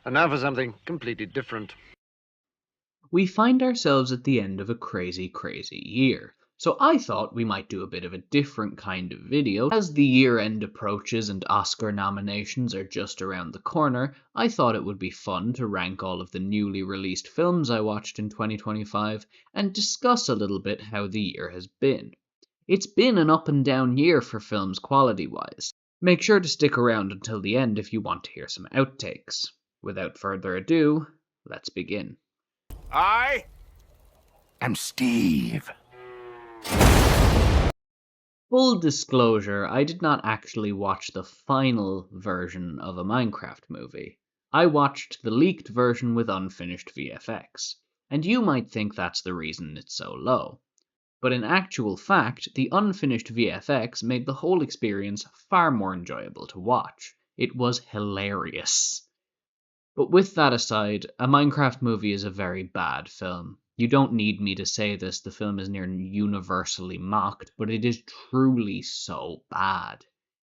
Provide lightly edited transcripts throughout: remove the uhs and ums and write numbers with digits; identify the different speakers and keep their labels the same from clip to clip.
Speaker 1: And now for something completely different.
Speaker 2: We find ourselves at the end of a crazy year. So I thought we might do a bit of a different kind of video. As the year end approaches and Oscar nominations are just around the corner, I thought it would be fun to rank all of the newly released films I watched in 2025 and discuss a little bit how the year has been. It's been an up and down year for films quality wise. Make sure to stick around until the end if you want to hear some outtakes. Without further ado, let's begin.
Speaker 3: I am Steve.
Speaker 2: Full disclosure, I did not actually watch the final version of a Minecraft movie. I watched the leaked version with unfinished VFX, and you might think that's the reason it's so low. But in actual fact, the unfinished VFX made the whole experience far more enjoyable to watch. It was hilarious. But with that aside, a Minecraft movie is a very bad film. You don't need me to say this, the film is near universally mocked, but it is truly so bad.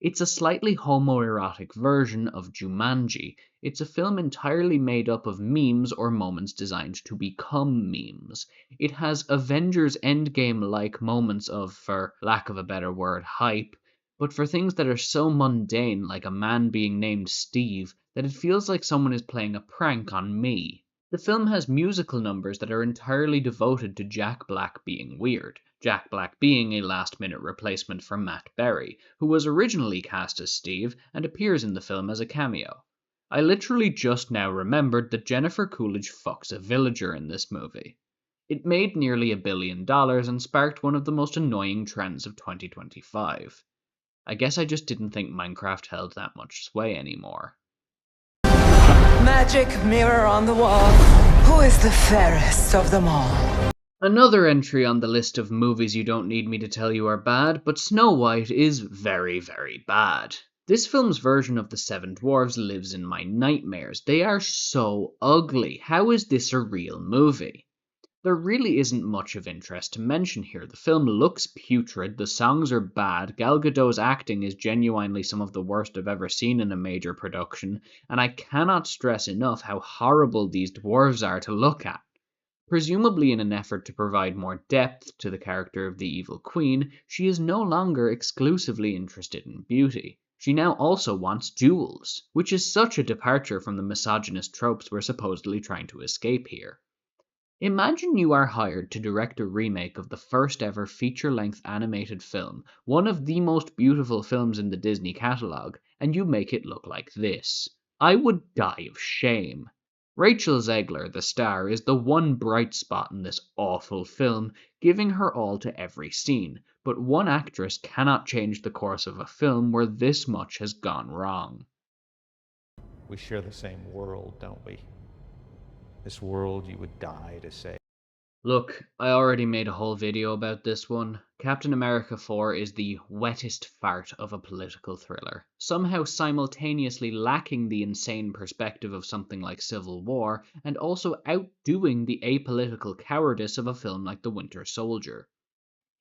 Speaker 2: It's a slightly homoerotic version of Jumanji. It's a film entirely made up of memes or moments designed to become memes. It has Avengers Endgame-like moments of, for lack of a better word, hype, but for things that are so mundane, like a man being named Steve, that it feels like someone is playing a prank on me. The film has musical numbers that are entirely devoted to Jack Black being weird, Jack Black being a last-minute replacement for Matt Berry, who was originally cast as Steve and appears in the film as a cameo. I literally just now remembered that Jennifer Coolidge fucks a villager in this movie. It made nearly $1 billion and sparked one of the most annoying trends of 2025. I guess I just didn't think Minecraft held that much sway anymore.
Speaker 4: Magic mirror on the wall. Who is the fairest of them all?
Speaker 2: Another entry on the list of movies you don't need me to tell you are bad, but Snow White is very, very bad. This film's version of the Seven Dwarfs lives in my nightmares. They are so ugly. How is this a real movie? There really isn't much of interest to mention here. The film looks putrid, the songs are bad, Gal Gadot's acting is genuinely some of the worst I've ever seen in a major production, and I cannot stress enough how horrible these dwarves are to look at. Presumably in an effort to provide more depth to the character of the evil queen, she is no longer exclusively interested in beauty. She now also wants jewels, which is such a departure from the misogynist tropes we're supposedly trying to escape here. Imagine you are hired to direct a remake of the first ever feature-length animated film, one of the most beautiful films in the Disney catalogue, and you make it look like this. I would die of shame. Rachel Zegler, the star, is the one bright spot in this awful film, giving her all to every scene, but one actress cannot change the course of a film where this much has gone wrong.
Speaker 5: We share the same world, don't we? This world you would die to save.
Speaker 2: Look, I already made a whole video about this one. Captain America 4 is the wettest fart of a political thriller, somehow simultaneously lacking the insane perspective of something like Civil War, and also outdoing the apolitical cowardice of a film like The Winter Soldier.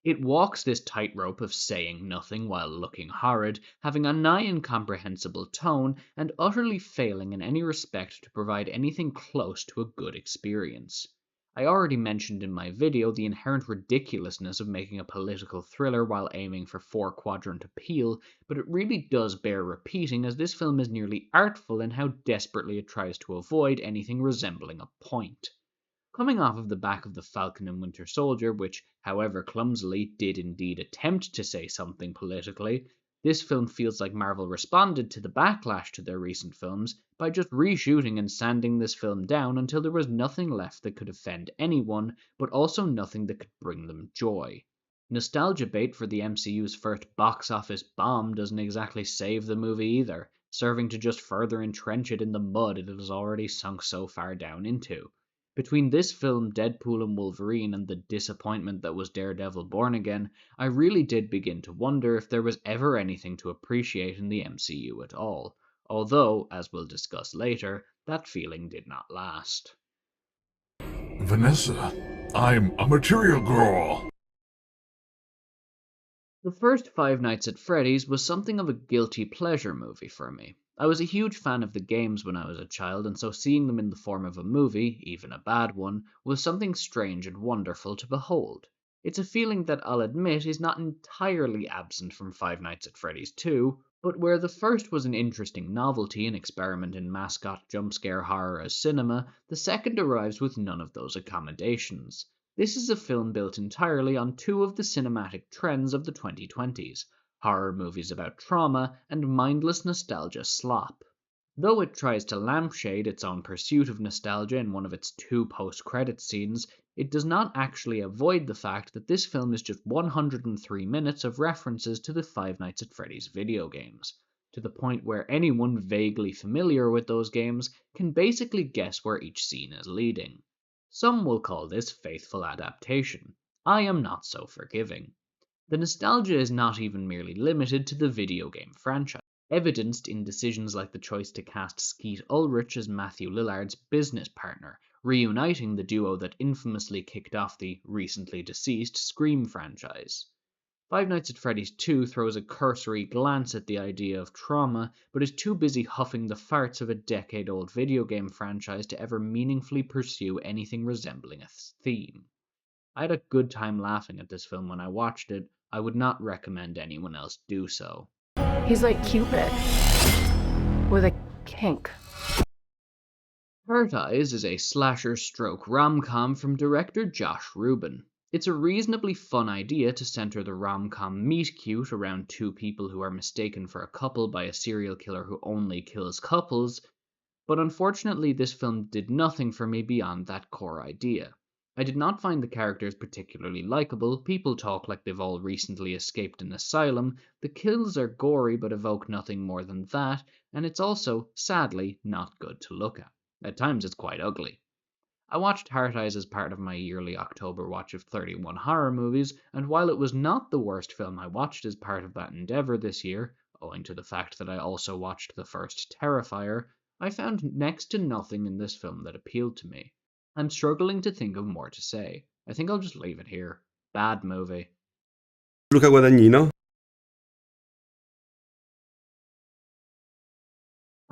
Speaker 2: It walks this tightrope of saying nothing while looking horrid, having a nigh incomprehensible tone, and utterly failing in any respect to provide anything close to a good experience. I already mentioned in my video the inherent ridiculousness of making a political thriller while aiming for four-quadrant appeal, but it really does bear repeating as this film is nearly artful in how desperately it tries to avoid anything resembling a point. Coming off of the back of The Falcon and Winter Soldier, which, however clumsily, did indeed attempt to say something politically, this film feels like Marvel responded to the backlash to their recent films by just reshooting and sanding this film down until there was nothing left that could offend anyone, but also nothing that could bring them joy. Nostalgia bait for the MCU's first box office bomb doesn't exactly save the movie either, serving to just further entrench it in the mud it has already sunk so far down into. Between this film, Deadpool and Wolverine, and the disappointment that was Daredevil Born Again, I really did begin to wonder if there was ever anything to appreciate in the MCU at all, although, as we'll discuss later, that feeling did not last.
Speaker 3: Vanessa, I'm a material girl.
Speaker 2: The first Five Nights at Freddy's was something of a guilty pleasure movie for me. I was a huge fan of the games when I was a child, and so seeing them in the form of a movie, even a bad one, was something strange and wonderful to behold. It's a feeling that I'll admit is not entirely absent from Five Nights at Freddy's 2, but where the first was an interesting novelty and experiment in mascot jump-scare horror as cinema, the second arrives with none of those accommodations. This is a film built entirely on two of the cinematic trends of the 2020s, horror movies about trauma and mindless nostalgia slop. Though it tries to lampshade its own pursuit of nostalgia in one of its two post-credits scenes, it does not actually avoid the fact that this film is just 103 minutes of references to the Five Nights at Freddy's video games, to the point where anyone vaguely familiar with those games can basically guess where each scene is leading. Some will call this faithful adaptation. I am not so forgiving. The nostalgia is not even merely limited to the video game franchise, evidenced in decisions like the choice to cast Skeet Ulrich as Matthew Lillard's business partner, reuniting the duo that infamously kicked off the recently deceased Scream franchise. Five Nights at Freddy's 2 throws a cursory glance at the idea of trauma, but is too busy huffing the farts of a decade-old video game franchise to ever meaningfully pursue anything resembling a theme. I had a good time laughing at this film when I watched it. I would not recommend anyone else do so.
Speaker 6: He's like Cupid, with a kink.
Speaker 2: Hurt Eyes is a slasher-stroke rom-com from director Josh Rubin. It's a reasonably fun idea to center the rom-com meet-cute around two people who are mistaken for a couple by a serial killer who only kills couples, but unfortunately this film did nothing for me beyond that core idea. I did not find the characters particularly likable, people talk like they've all recently escaped an asylum, the kills are gory but evoke nothing more than that, and it's also, sadly, not good to look at. At times it's quite ugly. I watched Heart Eyes as part of my yearly October watch of 31 horror movies, and while it was not the worst film I watched as part of that endeavour this year, owing to the fact that I also watched the first Terrifier, I found next to nothing in this film that appealed to me. I'm struggling to think of more to say. I think I'll just leave it here. Bad movie.
Speaker 7: Luca Guadagnino.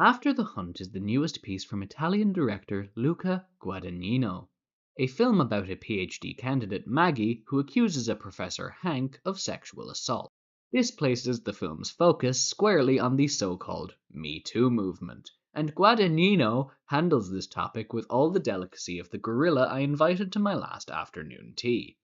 Speaker 2: After the Hunt is the newest piece from Italian director Luca Guadagnino, a film about a PhD candidate, Maggie, who accuses a Professor Hank of sexual assault. This places the film's focus squarely on the so-called Me Too movement, and Guadagnino handles this topic with all the delicacy of the gorilla I invited to my last afternoon tea.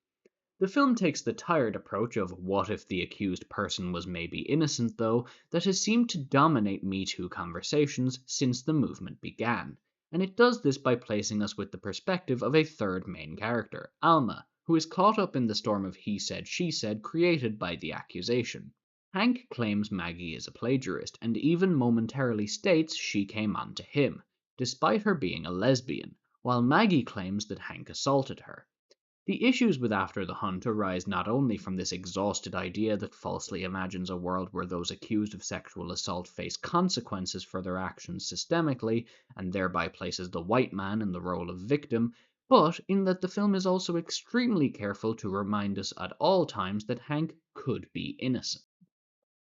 Speaker 2: The film takes the tired approach of what if the accused person was maybe innocent, though, that has seemed to dominate Me Too conversations since the movement began, and it does this by placing us with the perspective of a third main character, Alma, who is caught up in the storm of he said, she said created by the accusation. Hank claims Maggie is a plagiarist, and even momentarily states she came on to him, despite her being a lesbian, while Maggie claims that Hank assaulted her. The issues with After the Hunt arise not only from this exhausted idea that falsely imagines a world where those accused of sexual assault face consequences for their actions systemically, and thereby places the white man in the role of victim, but in that the film is also extremely careful to remind us at all times that Hank could be innocent,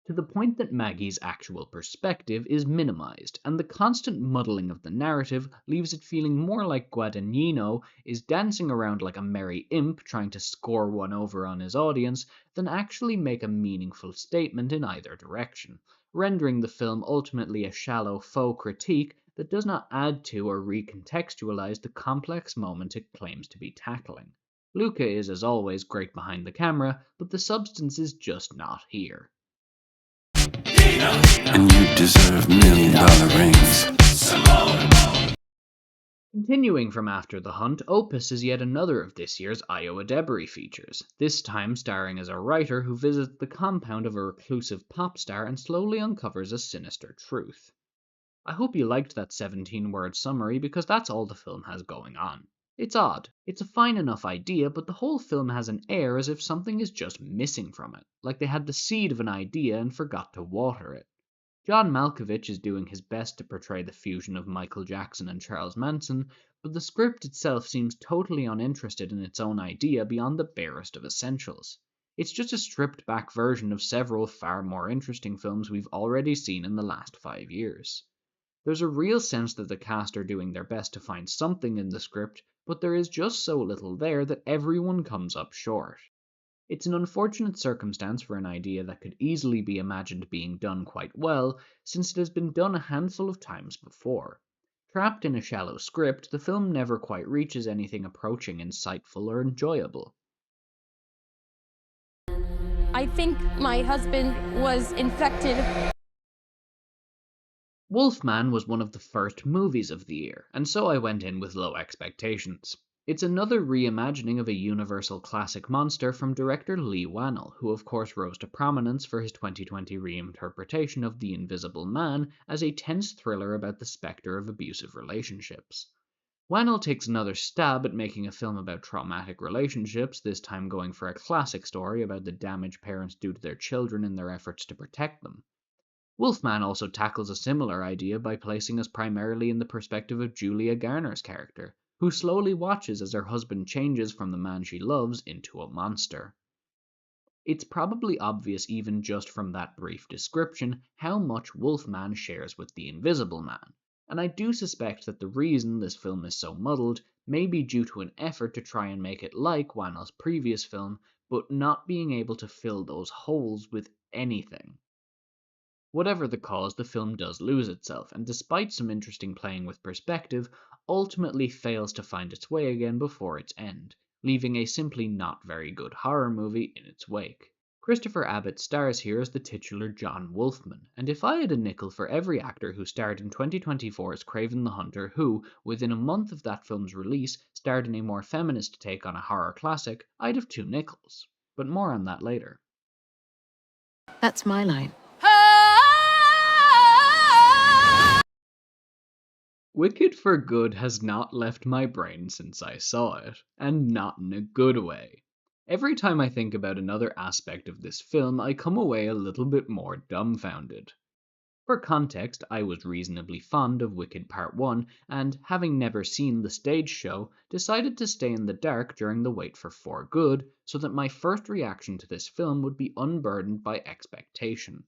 Speaker 2: to the point that Maggie's actual perspective is minimized, and the constant muddling of the narrative leaves it feeling more like Guadagnino is dancing around like a merry imp trying to score one over on his audience than actually make a meaningful statement in either direction, rendering the film ultimately a shallow faux critique that does not add to or recontextualize the complex moment it claims to be tackling. Luca is, as always, great behind the camera, but the substance is just not here.
Speaker 8: And you deserve $1 million rings.
Speaker 2: Continuing from After the Hunt, Opus is yet another of this year's Io Adebari features, this time starring as a writer who visits the compound of a reclusive pop star and slowly uncovers a sinister truth. I hope you liked that 17-word summary because that's all the film has going on. It's odd. It's a fine enough idea, but the whole film has an air as if something is just missing from it, like they had the seed of an idea and forgot to water it. John Malkovich is doing his best to portray the fusion of Michael Jackson and Charles Manson, but the script itself seems totally uninterested in its own idea beyond the barest of essentials. It's just a stripped back version of several far more interesting films we've already seen in the last 5 years. There's a real sense that the cast are doing their best to find something in the script, but there is just so little there that everyone comes up short. It's an unfortunate circumstance for an idea that could easily be imagined being done quite well, since it has been done a handful of times before. Trapped in a shallow script, the film never quite reaches anything approaching insightful or enjoyable.
Speaker 9: I think my husband was infected.
Speaker 2: Wolfman was one of the first movies of the year, and so I went in with low expectations. It's another reimagining of a universal classic monster from director Leigh Whannell, who of course rose to prominence for his 2020 reinterpretation of The Invisible Man as a tense thriller about the spectre of abusive relationships. Whannell takes another stab at making a film about traumatic relationships, this time going for a classic story about the damage parents do to their children in their efforts to protect them. Wolfman also tackles a similar idea by placing us primarily in the perspective of Julia Garner's character, who slowly watches as her husband changes from the man she loves into a monster. It's probably obvious even just from that brief description how much Wolfman shares with The Invisible Man, and I do suspect that the reason this film is so muddled may be due to an effort to try and make it like Whannell's previous film, but not being able to fill those holes with anything. Whatever the cause, the film does lose itself, and despite some interesting playing with perspective, ultimately fails to find its way again before its end, leaving a simply not very good horror movie in its wake. Christopher Abbott stars here as the titular John Wolfman, and if I had a nickel for every actor who starred in 2024's Kraven the Hunter who, within a month of that film's release, starred in a more feminist take on a horror classic, I'd have 2 nickels. But more on that later.
Speaker 6: That's my line.
Speaker 2: Wicked for Good has not left my brain since I saw it, and not in a good way. Every time I think about another aspect of this film, I come away a little bit more dumbfounded. For context, I was reasonably fond of Wicked Part 1, and having never seen the stage show, decided to stay in the dark during the wait for Good, so that my first reaction to this film would be unburdened by expectation.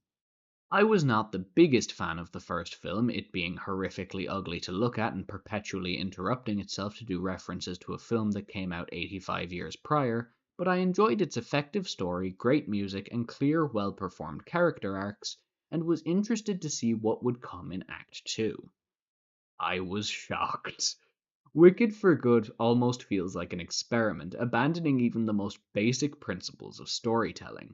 Speaker 2: I was not the biggest fan of the first film, it being horrifically ugly to look at and perpetually interrupting itself to do references to a film that came out 85 years prior, but I enjoyed its effective story, great music, and clear, well-performed character arcs, and was interested to see what would come in Act 2. I was shocked. Wicked for Good almost feels like an experiment, abandoning even the most basic principles of storytelling.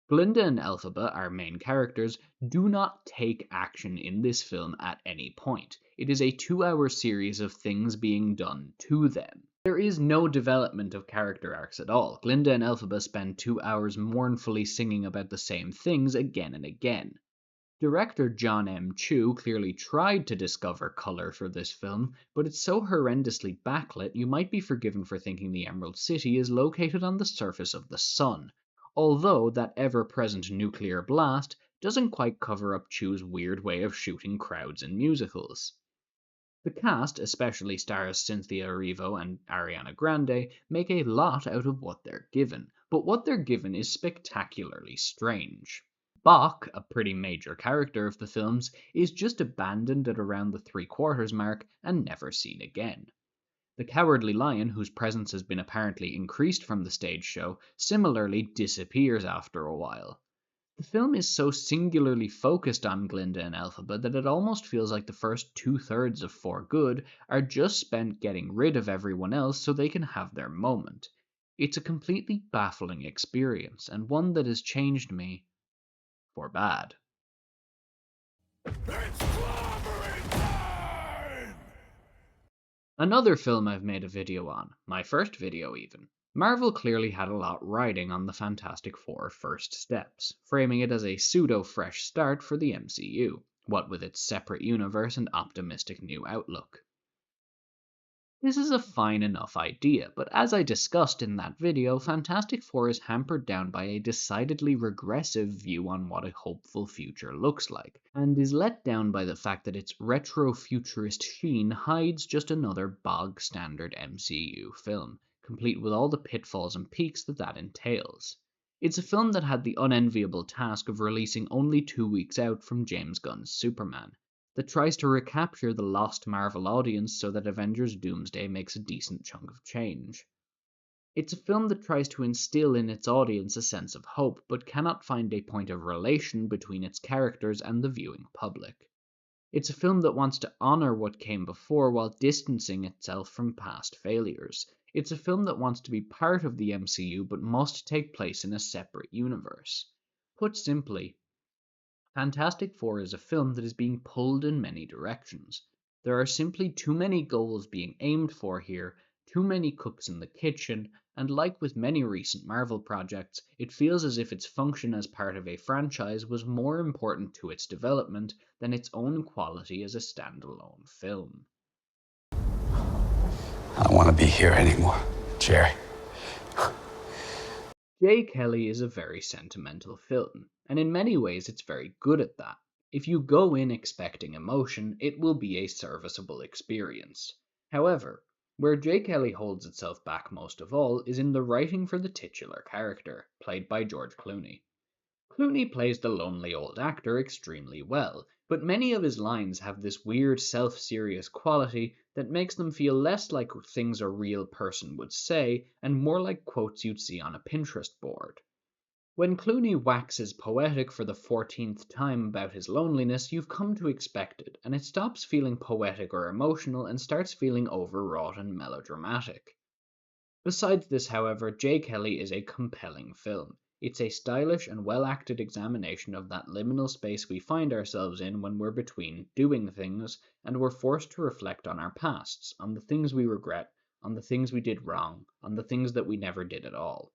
Speaker 2: Glinda and Elphaba, our main characters, do not take action in this film at any point. It is a 2-hour series of things being done to them. There is no development of character arcs at all. Glinda and Elphaba spend 2 hours mournfully singing about the same things again and again. Director John M. Chu clearly tried to discover color for this film, but it's so horrendously backlit you might be forgiven for thinking the Emerald City is located on the surface of the sun, although that ever-present nuclear blast doesn't quite cover up Chu's weird way of shooting crowds in musicals. The cast, especially stars Cynthia Erivo and Ariana Grande, make a lot out of what they're given, but what they're given is spectacularly strange. Bok, a pretty major character of the films, is just abandoned at around the 3/4 mark and never seen again. The Cowardly Lion, whose presence has been apparently increased from the stage show, similarly disappears after a while. The film is so singularly focused on Glinda and Elphaba that it almost feels like the first 2/3 of For Good are just spent getting rid of everyone else so they can have their moment. It's a completely baffling experience, and one that has changed me for bad.
Speaker 3: It's clobbering time!
Speaker 2: Another film I've made a video on, my first video even. Marvel clearly had a lot riding on the Fantastic Four first steps, framing it as a pseudo-fresh start for the MCU, what with its separate universe and optimistic new outlook. This is a fine enough idea, but as I discussed in that video, Fantastic Four is hampered down by a decidedly regressive view on what a hopeful future looks like, and is let down by the fact that its retro-futurist sheen hides just another bog-standard MCU film, complete with all the pitfalls and peaks that entails. It's a film that had the unenviable task of releasing only 2 weeks out from James Gunn's Superman, that tries to recapture the lost Marvel audience so that Avengers Doomsday makes a decent chunk of change. It's a film that tries to instill in its audience a sense of hope, but cannot find a point of relation between its characters and the viewing public. It's a film that wants to honor what came before while distancing itself from past failures. It's a film that wants to be part of the MCU but must take place in a separate universe. Put simply, Fantastic Four is a film that is being pulled in many directions. There are simply too many goals being aimed for here, too many cooks in the kitchen, and like with many recent Marvel projects, it feels as if its function as part of a franchise was more important to its development than its own quality as a standalone film.
Speaker 8: I don't want to be here anymore, Jerry.
Speaker 2: J. Kelly is a very sentimental film, and in many ways it's very good at that. If you go in expecting emotion, it will be a serviceable experience. However, where J. Kelly holds itself back most of all is in the writing for the titular character, played by George Clooney. Clooney plays the lonely old actor extremely well, but many of his lines have this weird self-serious quality that makes them feel less like things a real person would say and more like quotes you'd see on a Pinterest board. When Clooney waxes poetic for the 14th time about his loneliness, you've come to expect it, and it stops feeling poetic or emotional and starts feeling overwrought and melodramatic. Besides this, however, J. Kelly is a compelling film. It's a stylish and well-acted examination of that liminal space we find ourselves in when we're between doing things and we're forced to reflect on our pasts, on the things we regret, on the things we did wrong, on the things that we never did at all.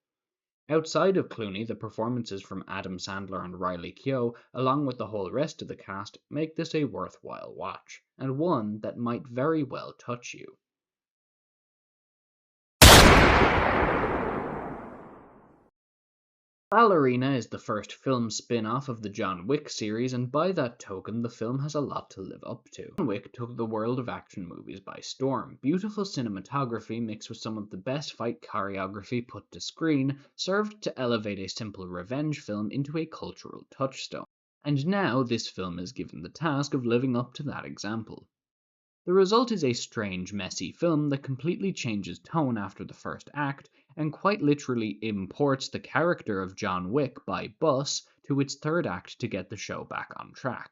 Speaker 2: Outside of Clooney, the performances from Adam Sandler and Riley Keough, along with the whole rest of the cast, make this a worthwhile watch, and one that might very well touch you. Ballerina is the first film spin-off of the John Wick series, and by that token, the film has a lot to live up to. John Wick took the world of action movies by storm. Beautiful cinematography mixed with some of the best fight choreography put to screen served to elevate a simple revenge film into a cultural touchstone. And now this film is given the task of living up to that example. The result is a strange, messy film that completely changes tone after the first act, and quite literally imports the character of John Wick by bus to its third act to get the show back on track.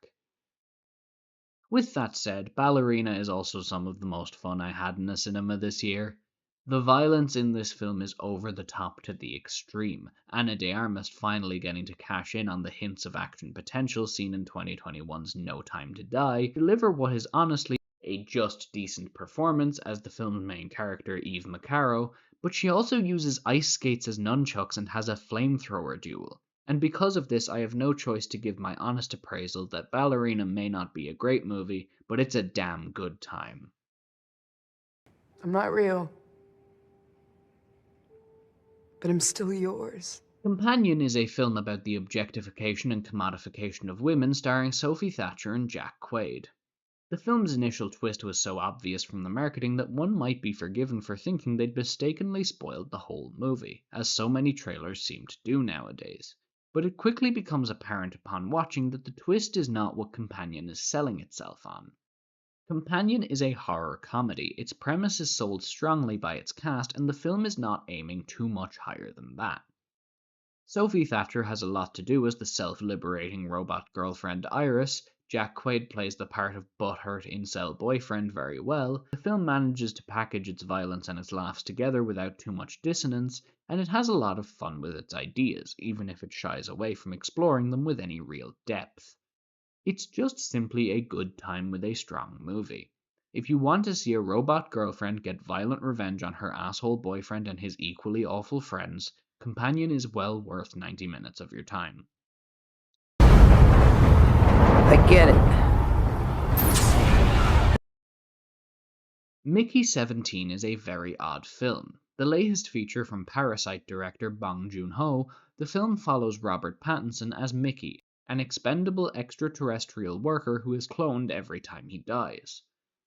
Speaker 2: With that said, Ballerina is also some of the most fun I had in a cinema this year. The violence in this film is over the top to the extreme. Ana de Armas finally getting to cash in on the hints of action potential seen in 2021's No Time to Die, deliver what is honestly a just decent performance as the film's main character Eve Macaro, but she also uses ice skates as nunchucks and has a flamethrower duel. And because of this, I have no choice to give my honest appraisal that Ballerina may not be a great movie, but it's a damn good time.
Speaker 4: I'm not real, but I'm still yours.
Speaker 2: Companion is a film about the objectification and commodification of women starring Sophie Thatcher and Jack Quaid. The film's initial twist was so obvious from the marketing that one might be forgiven for thinking they'd mistakenly spoiled the whole movie, as so many trailers seem to do nowadays. But it quickly becomes apparent upon watching that the twist is not what Companion is selling itself on. Companion is a horror comedy. Its premise is sold strongly by its cast, and the film is not aiming too much higher than that. Sophie Thatcher has a lot to do as the self-liberating robot girlfriend Iris. Jack Quaid plays the part of butthurt incel boyfriend very well. The film manages to package its violence and its laughs together without too much dissonance, and it has a lot of fun with its ideas, even if it shies away from exploring them with any real depth. It's just simply a good time with a strong movie. If you want to see a robot girlfriend get violent revenge on her asshole boyfriend and his equally awful friends, Companion is well worth 90 minutes of your time.
Speaker 4: I get it.
Speaker 2: Mickey 17 is a very odd film. The latest feature from Parasite director Bong Joon-ho, the film follows Robert Pattinson as Mickey, an expendable extraterrestrial worker who is cloned every time he dies.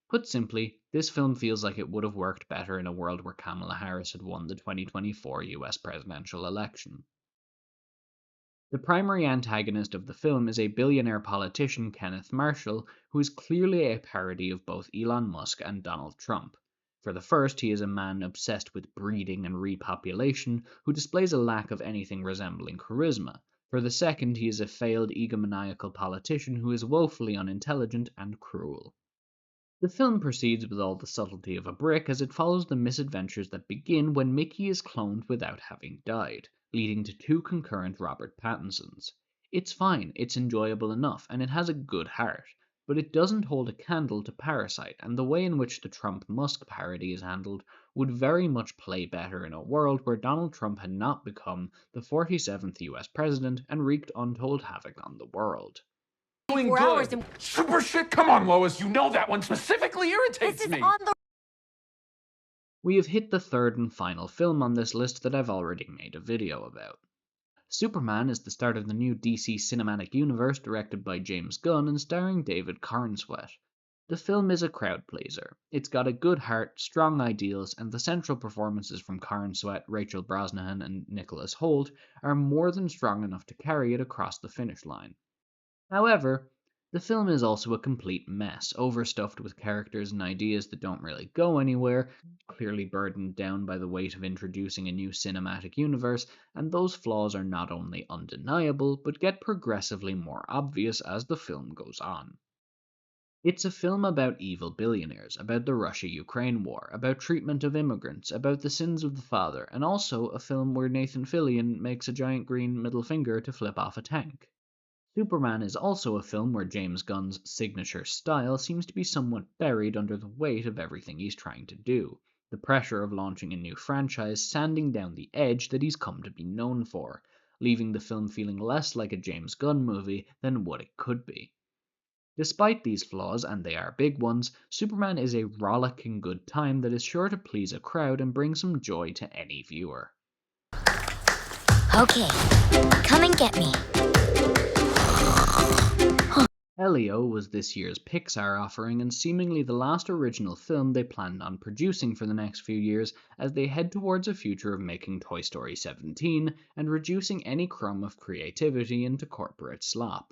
Speaker 2: Put simply, this film feels like it would have worked better in a world where Kamala Harris had won the 2024 US presidential election. The primary antagonist of the film is a billionaire politician, Kenneth Marshall, who is clearly a parody of both Elon Musk and Donald Trump. For the first, he is a man obsessed with breeding and repopulation who displays a lack of anything resembling charisma. For the second, he is a failed egomaniacal politician who is woefully unintelligent and cruel. The film proceeds with all the subtlety of a brick as it follows the misadventures that begin when Mickey is cloned without having died, leading to 2 concurrent Robert Pattinsons. It's fine, it's enjoyable enough, and it has a good heart, but it doesn't hold a candle to Parasite, and the way in which the Trump-Musk parody is handled would very much play better in a world where Donald Trump had not become the 47th US president and wreaked untold havoc on the world.
Speaker 3: Doing good. Super shit? Come on, Lois. You know that one specifically irritates me.
Speaker 2: We have hit the third and final film on this list that I've already made a video about. Superman is the start of the new DC Cinematic Universe directed by James Gunn and starring David Corenswet. The film is a crowd pleaser. It's got a good heart, strong ideals, and the central performances from Corenswet, Rachel Brosnahan, and Nicholas Hoult are more than strong enough to carry it across the finish line. However, the film is also a complete mess, overstuffed with characters and ideas that don't really go anywhere, clearly burdened down by the weight of introducing a new cinematic universe, and those flaws are not only undeniable, but get progressively more obvious as the film goes on. It's a film about evil billionaires, about the Russia-Ukraine war, about treatment of immigrants, about the sins of the father, and also a film where Nathan Fillion makes a giant green middle finger to flip off a tank. Superman is also a film where James Gunn's signature style seems to be somewhat buried under the weight of everything he's trying to do, the pressure of launching a new franchise sanding down the edge that he's come to be known for, leaving the film feeling less like a James Gunn movie than what it could be. Despite these flaws, and they are big ones, Superman is a rollicking good time that is sure to please a crowd and bring some joy to any viewer.
Speaker 10: Okay, come and get me.
Speaker 2: Elio was this year's Pixar offering and seemingly the last original film they planned on producing for the next few years as they head towards a future of making Toy Story 17 and reducing any crumb of creativity into corporate slop.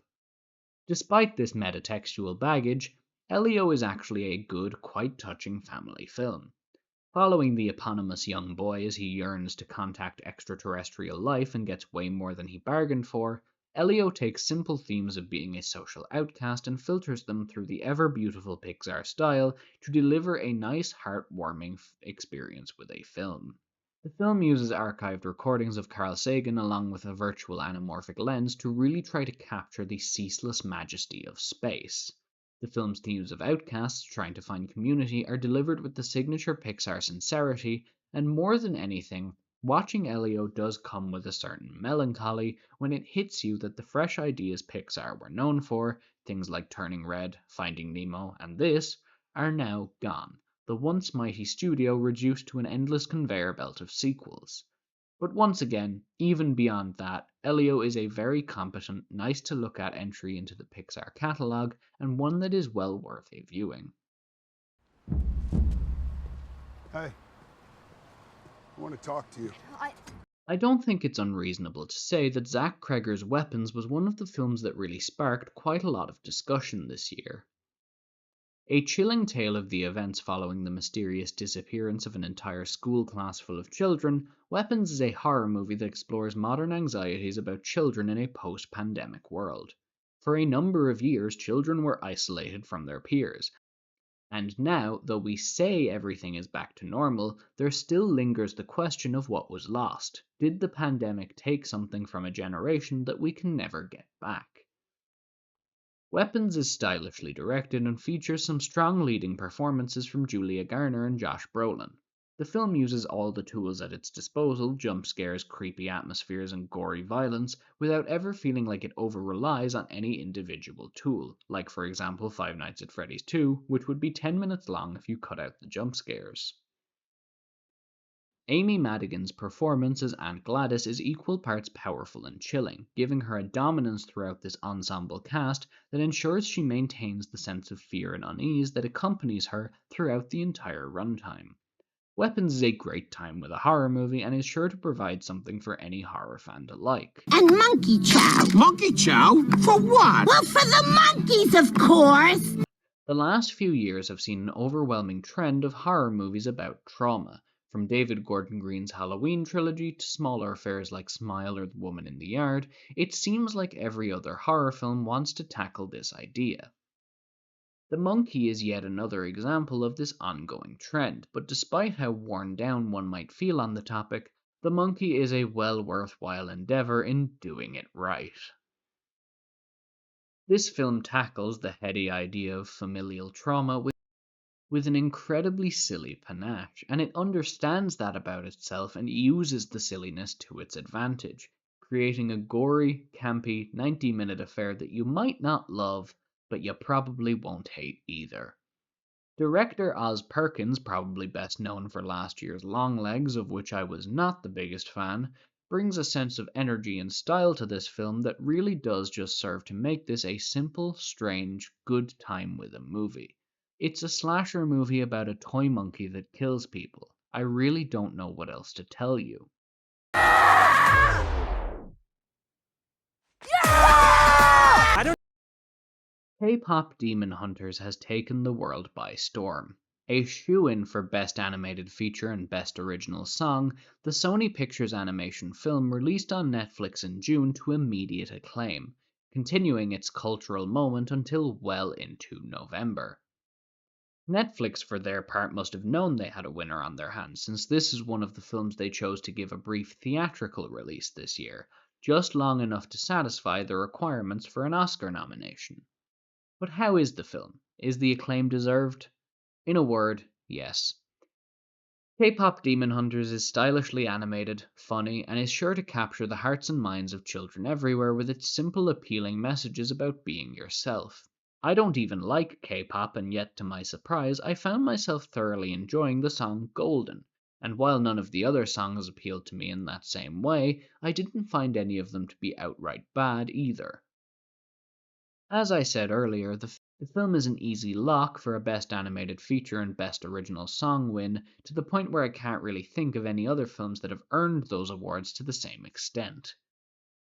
Speaker 2: Despite this metatextual baggage, Elio is actually a good, quite touching family film. Following the eponymous young boy as he yearns to contact extraterrestrial life and gets way more than he bargained for, Elio takes simple themes of being a social outcast and filters them through the ever-beautiful Pixar style to deliver a nice, heartwarming experience with a film. The film uses archived recordings of Carl Sagan along with a virtual anamorphic lens to really try to capture the ceaseless majesty of space. The film's themes of outcasts trying to find community are delivered with the signature Pixar sincerity, and more than anything, watching Elio does come with a certain melancholy when it hits you that the fresh ideas Pixar were known for, things like Turning Red, Finding Nemo, and this, are now gone, the once mighty studio reduced to an endless conveyor belt of sequels. But once again, even beyond that, Elio is a very competent, nice-to-look-at entry into the Pixar catalogue, and one that is well worth a viewing.
Speaker 3: Hey. I want to talk to you.
Speaker 2: I don't think it's unreasonable to say that Zach Cregger's Weapons was one of the films that really sparked quite a lot of discussion this year. A chilling tale of the events following the mysterious disappearance of an entire school class full of children, Weapons is a horror movie that explores modern anxieties about children in a post-pandemic world. For a number of years, children were isolated from their peers. And now, though we say everything is back to normal, there still lingers the question of what was lost. Did the pandemic take something from a generation that we can never get back? Weapons is stylishly directed and features some strong leading performances from Julia Garner and Josh Brolin. The film uses all the tools at its disposal, jump scares, creepy atmospheres, and gory violence, without ever feeling like it over-relies on any individual tool, like for example Five Nights at Freddy's 2, which would be 10 minutes long if you cut out the jump scares. Amy Madigan's performance as Aunt Gladys is equal parts powerful and chilling, giving her a dominance throughout this ensemble cast that ensures she maintains the sense of fear and unease that accompanies her throughout the entire runtime. Weapons is a great time with a horror movie and is sure to provide something for any horror fan to like.
Speaker 10: And monkey chow.
Speaker 8: Monkey chow? For what?
Speaker 10: Well, for the monkeys, of course.
Speaker 2: The last few years have seen an overwhelming trend of horror movies about trauma, from David Gordon Green's Halloween trilogy to smaller affairs like Smile or The Woman in the Yard. It seems like every other horror film wants to tackle this idea. The Monkey is yet another example of this ongoing trend, but despite how worn down one might feel on the topic, The Monkey is a well worthwhile endeavour in doing it right. This film tackles the heady idea of familial trauma with an incredibly silly panache, and it understands that about itself and uses the silliness to its advantage, creating a gory, campy, 90-minute affair that you might not love, but you probably won't hate either. Director Oz Perkins, probably best known for last year's Longlegs, of which I was not the biggest fan, brings a sense of energy and style to this film that really does just serve to make this a simple, strange, good time with a movie. It's a slasher movie about a toy monkey that kills people. I really don't know what else to tell you. K-pop Demon Hunters has taken the world by storm. A shoo-in for Best Animated Feature and Best Original Song, the Sony Pictures animation film released on Netflix in June to immediate acclaim, continuing its cultural moment until well into November. Netflix, for their part, must have known they had a winner on their hands, since this is one of the films they chose to give a brief theatrical release this year, just long enough to satisfy the requirements for an Oscar nomination. But how is the film? Is the acclaim deserved? In a word, yes. K-pop Demon Hunters is stylishly animated, funny, and is sure to capture the hearts and minds of children everywhere with its simple, appealing messages about being yourself. I don't even like K-pop, and yet, to my surprise, I found myself thoroughly enjoying the song Golden, and while none of the other songs appealed to me in that same way, I didn't find any of them to be outright bad either. As I said earlier, the film is an easy lock for a Best Animated Feature and Best Original Song win, to the point where I can't really think of any other films that have earned those awards to the same extent.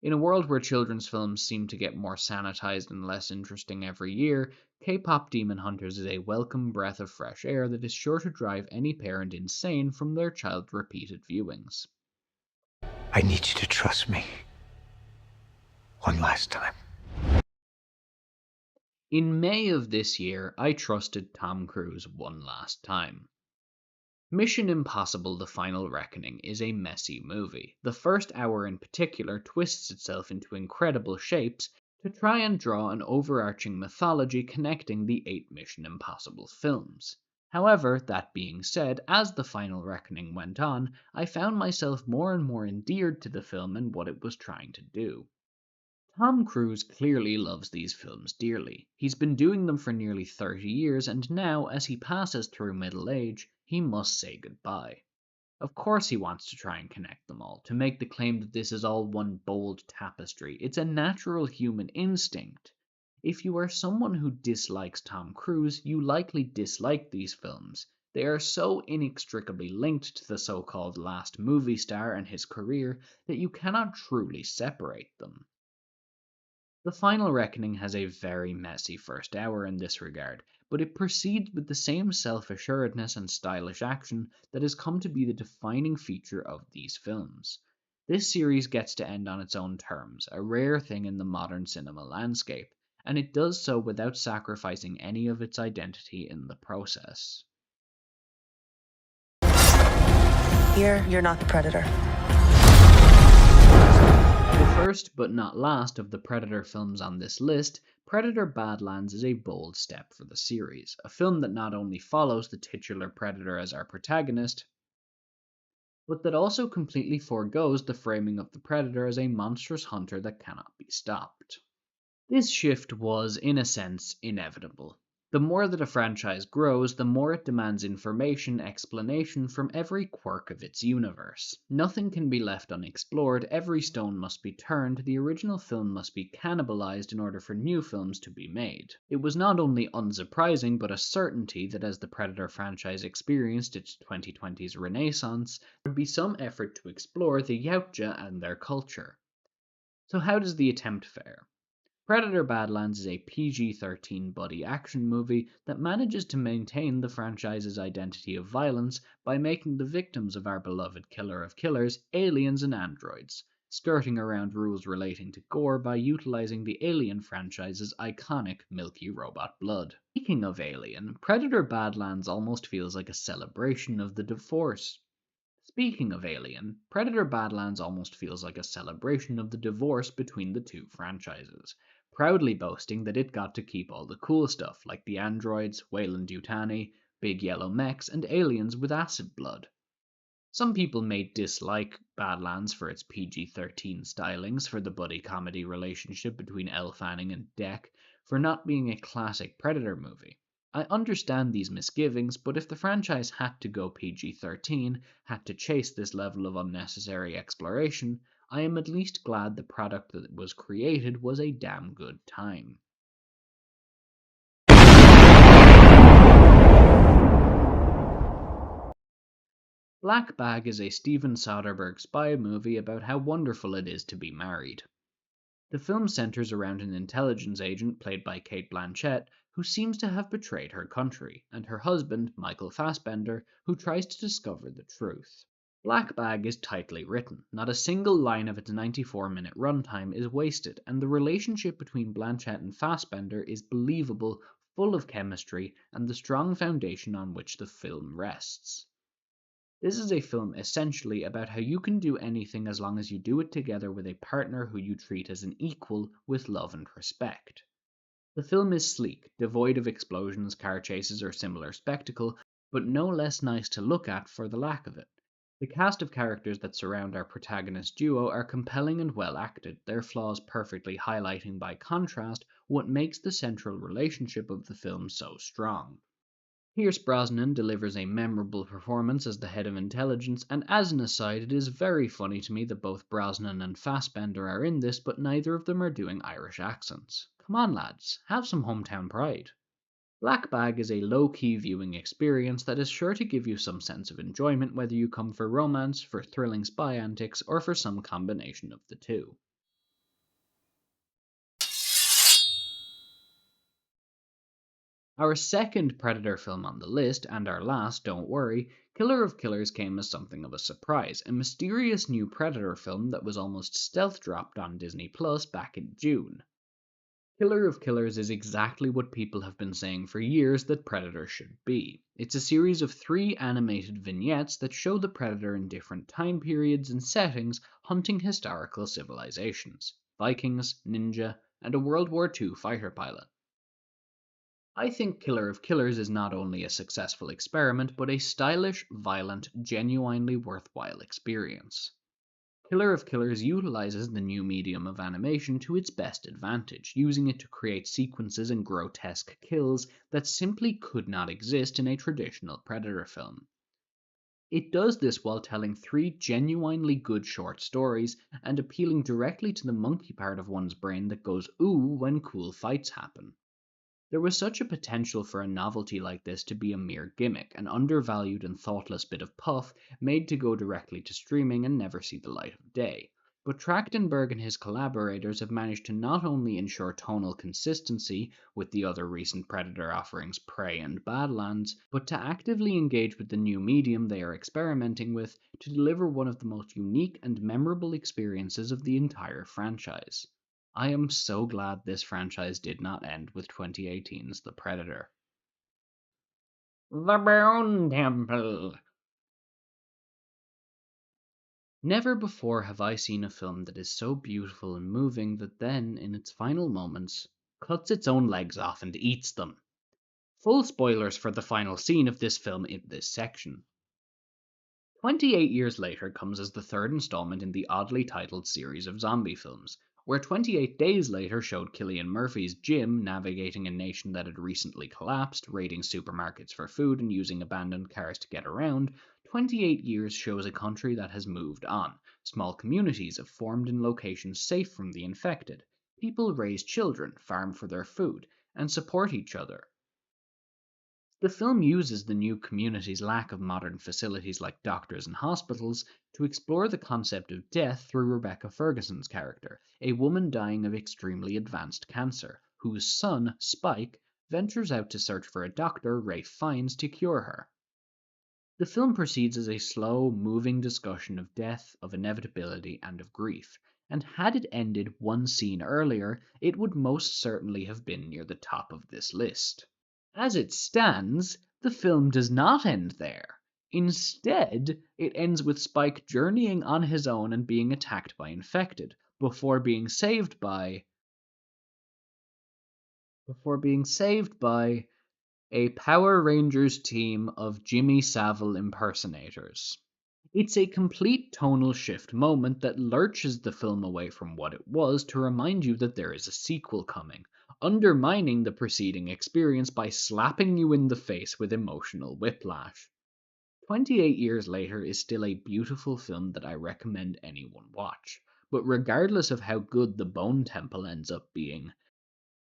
Speaker 2: In a world where children's films seem to get more sanitized and less interesting every year, K-pop Demon Hunters is a welcome breath of fresh air that is sure to drive any parent insane from their child's repeated viewings.
Speaker 5: I need you to trust me. One last time.
Speaker 2: In May of this year, I trusted Tom Cruise one last time. Mission Impossible: The Final Reckoning is a messy movie. The first hour in particular twists itself into incredible shapes to try and draw an overarching mythology connecting the 8 Mission Impossible films. However, that being said, as The Final Reckoning went on, I found myself more and more endeared to the film and what it was trying to do. Tom Cruise clearly loves these films dearly. He's been doing them for nearly 30 years, and now, as he passes through middle age, he must say goodbye. Of course he wants to try and connect them all, to make the claim that this is all one bold tapestry. It's a natural human instinct. If you are someone who dislikes Tom Cruise, you likely dislike these films. They are so inextricably linked to the so-called last movie star and his career that you cannot truly separate them. The Final Reckoning has a very messy first hour in this regard, but it proceeds with the same self-assuredness and stylish action that has come to be the defining feature of these films. This series gets to end on its own terms, a rare thing in the modern cinema landscape, and it does so without sacrificing any of its identity in the process.
Speaker 4: Here, you're not the Predator.
Speaker 2: The first, but not last, of the Predator films on this list, Predator Badlands is a bold step for the series, a film that not only follows the titular Predator as our protagonist, but that also completely forgoes the framing of the Predator as a monstrous hunter that cannot be stopped. This shift was, in a sense, inevitable. The more that a franchise grows, the more it demands information, explanation from every quirk of its universe. Nothing can be left unexplored, every stone must be turned, the original film must be cannibalized in order for new films to be made. It was not only unsurprising, but a certainty that as the Predator franchise experienced its 2020s renaissance, there would be some effort to explore the Yautja and their culture. So how does the attempt fare? Predator Badlands is a PG-13 buddy action movie that manages to maintain the franchise's identity of violence by making the victims of our beloved Killer of Killers aliens and androids, skirting around rules relating to gore by utilizing the Alien franchise's iconic milky robot blood. Speaking of Alien, Predator Badlands almost feels like a celebration of the divorce. Speaking of Alien, Predator Badlands almost feels like a celebration of the divorce between the two franchises, proudly boasting that it got to keep all the cool stuff like the androids, Weyland-Yutani, big yellow mechs, and aliens with acid blood. Some people may dislike Badlands for its PG-13 stylings, for the buddy comedy relationship between Elle Fanning and Deck, for not being a classic Predator movie. I understand these misgivings, but if the franchise had to go PG-13, had to chase this level of unnecessary exploration, I am at least glad the product that was created was a damn good time. Black Bag is a Steven Soderbergh spy movie about how wonderful it is to be married. The film centers around an intelligence agent played by Cate Blanchett who seems to have betrayed her country, and her husband, Michael Fassbender, who tries to discover the truth. Black Bag is tightly written. Not a single line of its 94-minute runtime is wasted, and the relationship between Blanchett and Fassbender is believable, full of chemistry, and the strong foundation on which the film rests. This is a film essentially about how you can do anything as long as you do it together with a partner who you treat as an equal with love and respect. The film is sleek, devoid of explosions, car chases, or similar spectacle, but no less nice to look at for the lack of it. The cast of characters that surround our protagonist duo are compelling and well acted, their flaws perfectly highlighting by contrast what makes the central relationship of the film so strong. Pierce Brosnan delivers a memorable performance as the head of intelligence, and as an aside, it is very funny to me that both Brosnan and Fassbender are in this, but neither of them are doing Irish accents. Come on lads, have some hometown pride. Black Bag is a low-key viewing experience that is sure to give you some sense of enjoyment whether you come for romance, for thrilling spy antics, or for some combination of the two. Our second Predator film on the list, and our last, don't worry, Killer of Killers came as something of a surprise, a mysterious new Predator film that was almost stealth-dropped on Disney Plus back in June. Killer of Killers is exactly what people have been saying for years that Predator should be. It's a series of 3 animated vignettes that show the Predator in different time periods and settings hunting historical civilizations, Vikings, ninja, and a World War II fighter pilot. I think Killer of Killers is not only a successful experiment, but a stylish, violent, genuinely worthwhile experience. Killer of Killers utilizes the new medium of animation to its best advantage, using it to create sequences and grotesque kills that simply could not exist in a traditional Predator film. It does this while telling 3 genuinely good short stories and appealing directly to the monkey part of one's brain that goes ooh when cool fights happen. There was such a potential for a novelty like this to be a mere gimmick, an undervalued and thoughtless bit of puff made to go directly to streaming and never see the light of day. But Trachtenberg and his collaborators have managed to not only ensure tonal consistency with the other recent Predator offerings Prey and Badlands, but to actively engage with the new medium they are experimenting with to deliver one of the most unique and memorable experiences of the entire franchise. I am so glad this franchise did not end with 2018's The Predator. The Bone Temple. Never before have I seen a film that is so beautiful and moving that then, in its final moments, cuts its own legs off and eats them. Full spoilers for the final scene of this film in this section. 28 years later comes as the 3rd installment in the oddly titled series of zombie films, where 28 Days Later showed Cillian Murphy's Jim navigating a nation that had recently collapsed, raiding supermarkets for food and using abandoned cars to get around. 28 Years shows a country that has moved on. Small communities have formed in locations safe from the infected. People raise children, farm for their food, and support each other. The film uses the new community's lack of modern facilities like doctors and hospitals to explore the concept of death through Rebecca Ferguson's character, a woman dying of extremely advanced cancer, whose son, Spike, ventures out to search for a doctor Ralph finds to cure her. The film proceeds as a slow, moving discussion of death, of inevitability, and of grief, and had it ended one scene earlier, it would most certainly have been near the top of this list. As it stands, the film does not end there. Instead, it ends with Spike journeying on his own and being attacked by infected, before being saved by a Power Rangers team of Jimmy Savile impersonators. It's a complete tonal shift moment that lurches the film away from what it was to remind you that there is a sequel coming, undermining the preceding experience by slapping you in the face with emotional whiplash. 28 Years Later is still a beautiful film that I recommend anyone watch, but regardless of how good the Bone Temple ends up being,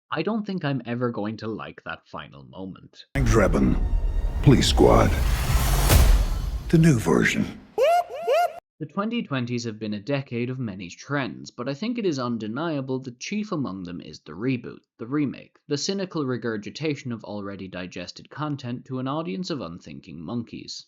Speaker 2: I don't think I'm ever going to like that final moment.
Speaker 8: Drebin, Police Squad. The new version.
Speaker 2: The 2020s have been a decade of many trends, but I think it is undeniable that chief among them is the reboot, the remake, the cynical regurgitation of already digested content to an audience of unthinking monkeys.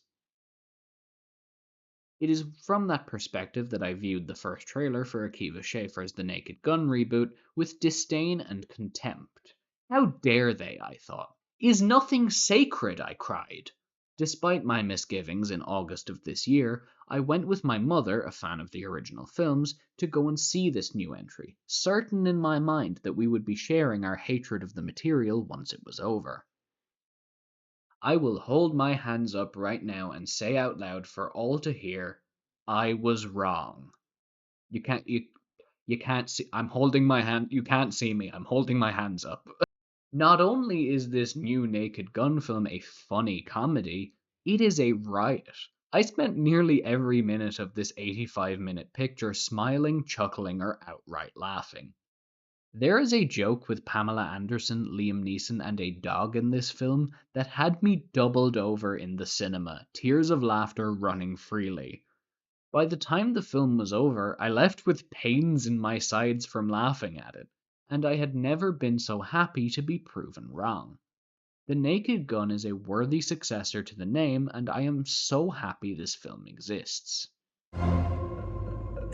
Speaker 2: It is from that perspective that I viewed the first trailer for Akiva Schaffer's The Naked Gun reboot with disdain and contempt. How dare they, I thought. Is nothing sacred, I cried. Despite my misgivings in August of this year, I went with my mother, a fan of the original films, to go and see this new entry, certain in my mind that we would be sharing our hatred of the material once it was over. I will hold my hands up right now and say out loud for all to hear, I was wrong. You can't see, I'm holding my hand, you can't see me, I'm holding my hands up. Not only is this new Naked Gun film a funny comedy, it is a riot. I spent nearly every minute of this 85-minute picture smiling, chuckling, or outright laughing. There is a joke with Pamela Anderson, Liam Neeson, and a dog in this film that had me doubled over in the cinema, tears of laughter running freely. By the time the film was over, I left with pains in my sides from laughing at it, and I had never been so happy to be proven wrong. The Naked Gun is a worthy successor to the name, and I am so happy this film exists.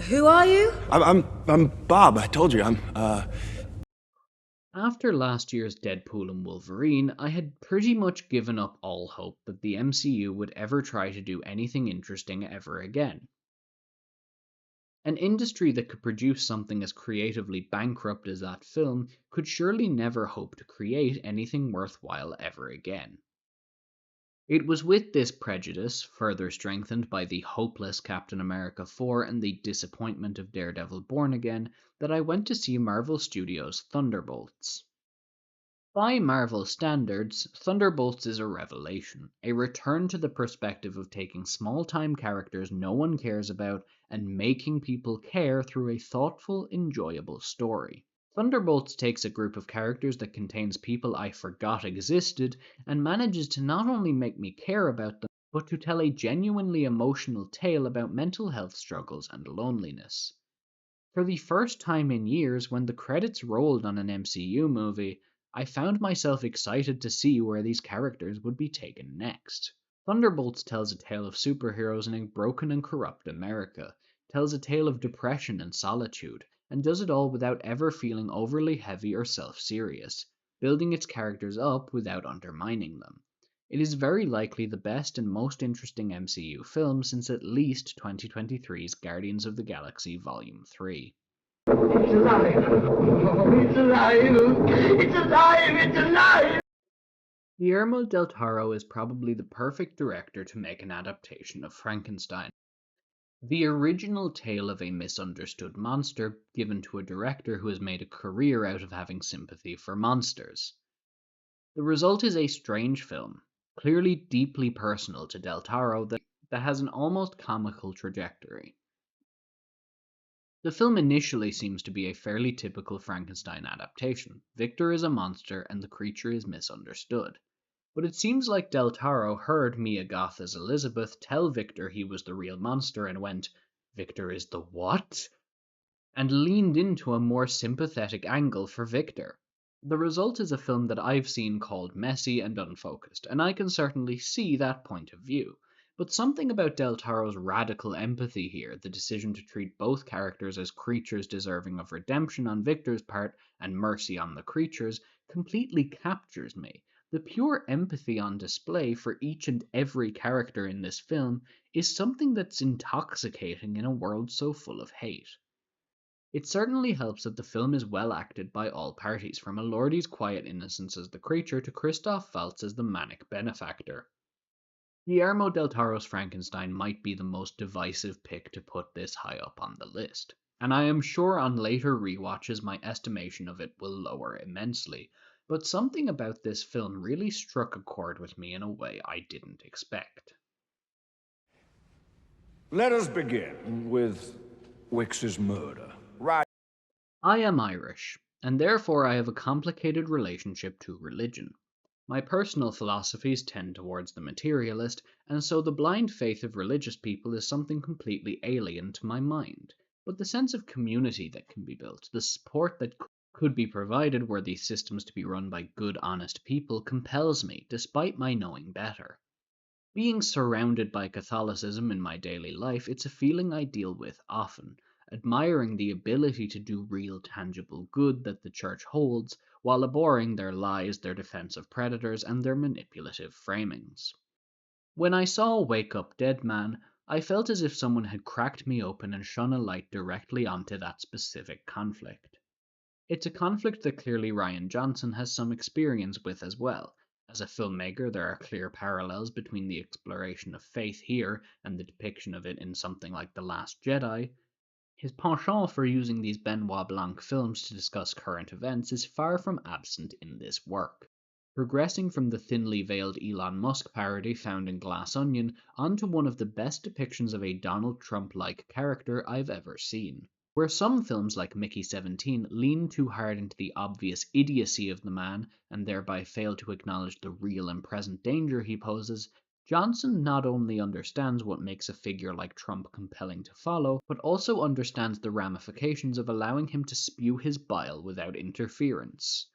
Speaker 4: Who are you?
Speaker 7: I'm Bob. I told you.
Speaker 2: After last year's Deadpool and Wolverine, I had pretty much given up all hope that the MCU would ever try to do anything interesting ever again. An industry that could produce something as creatively bankrupt as that film could surely never hope to create anything worthwhile ever again. It was with this prejudice, further strengthened by the hopeless Captain America 4 and the disappointment of Daredevil Born Again, that I went to see Marvel Studios' Thunderbolts. By Marvel standards, Thunderbolts is a revelation, a return to the perspective of taking small-time characters no one cares about and making people care through a thoughtful, enjoyable story. Thunderbolts takes a group of characters that contains people I forgot existed and manages to not only make me care about them, but to tell a genuinely emotional tale about mental health struggles and loneliness. For the first time in years, when the credits rolled on an MCU movie, I found myself excited to see where these characters would be taken next. Thunderbolts tells a tale of superheroes in a broken and corrupt America, tells a tale of depression and solitude, and does it all without ever feeling overly heavy or self-serious, building its characters up without undermining them. It is very likely the best and most interesting MCU film since at least 2023's Guardians of the Galaxy Volume 3.
Speaker 11: It's alive! Oh, it's alive! It's alive! It's alive!
Speaker 2: Guillermo del Toro is probably the perfect director to make an adaptation of Frankenstein. The original tale of a misunderstood monster given to a director who has made a career out of having sympathy for monsters. The result is a strange film, clearly deeply personal to Del Toro, that has an almost comical trajectory. The film initially seems to be a fairly typical Frankenstein adaptation. Victor is a monster and the creature is misunderstood. But it seems like Del Toro heard Mia Goth as Elizabeth tell Victor he was the real monster and went, "Victor is the what?" and leaned into a more sympathetic angle for Victor. The result is a film that I've seen called messy and unfocused, and I can certainly see that point of view. But something about Del Toro's radical empathy here, the decision to treat both characters as creatures deserving of redemption on Victor's part and mercy on the creatures, completely captures me. The pure empathy on display for each and every character in this film is something that's intoxicating in a world so full of hate. It certainly helps that the film is well acted by all parties, from Elordi's quiet innocence as the creature to Christoph Waltz as the manic benefactor. Guillermo del Toro's Frankenstein might be the most divisive pick to put this high up on the list, and I am sure on later rewatches my estimation of it will lower immensely, but something about this film really struck a chord with me in a way I didn't expect.
Speaker 7: Let us begin with Wix's murder. Right.
Speaker 2: I am Irish, and therefore I have a complicated relationship to religion. My personal philosophies tend towards the materialist, and so the blind faith of religious people is something completely alien to my mind. But the sense of community that can be built, the support that could be provided were these systems to be run by good, honest people, compels me, despite my knowing better. Being surrounded by Catholicism in my daily life, it's a feeling I deal with often, admiring the ability to do real tangible good that the Church holds, while abhorring their lies, their defense of predators, and their manipulative framings. When I saw Wake Up Dead Man, I felt as if someone had cracked me open and shone a light directly onto that specific conflict. It's a conflict that clearly Rian Johnson has some experience with as well. As a filmmaker, there are clear parallels between the exploration of faith here and the depiction of it in something like The Last Jedi. His penchant for using these Benoit Blanc films to discuss current events is far from absent in this work, progressing from the thinly veiled Elon Musk parody found in Glass Onion onto one of the best depictions of a Donald Trump-like character I've ever seen. Where some films like Mickey 17 lean too hard into the obvious idiocy of the man and thereby fail to acknowledge the real and present danger he poses, Johnson not only understands what makes a figure like Trump compelling to follow, but also understands the ramifications of allowing him to spew his bile without interference.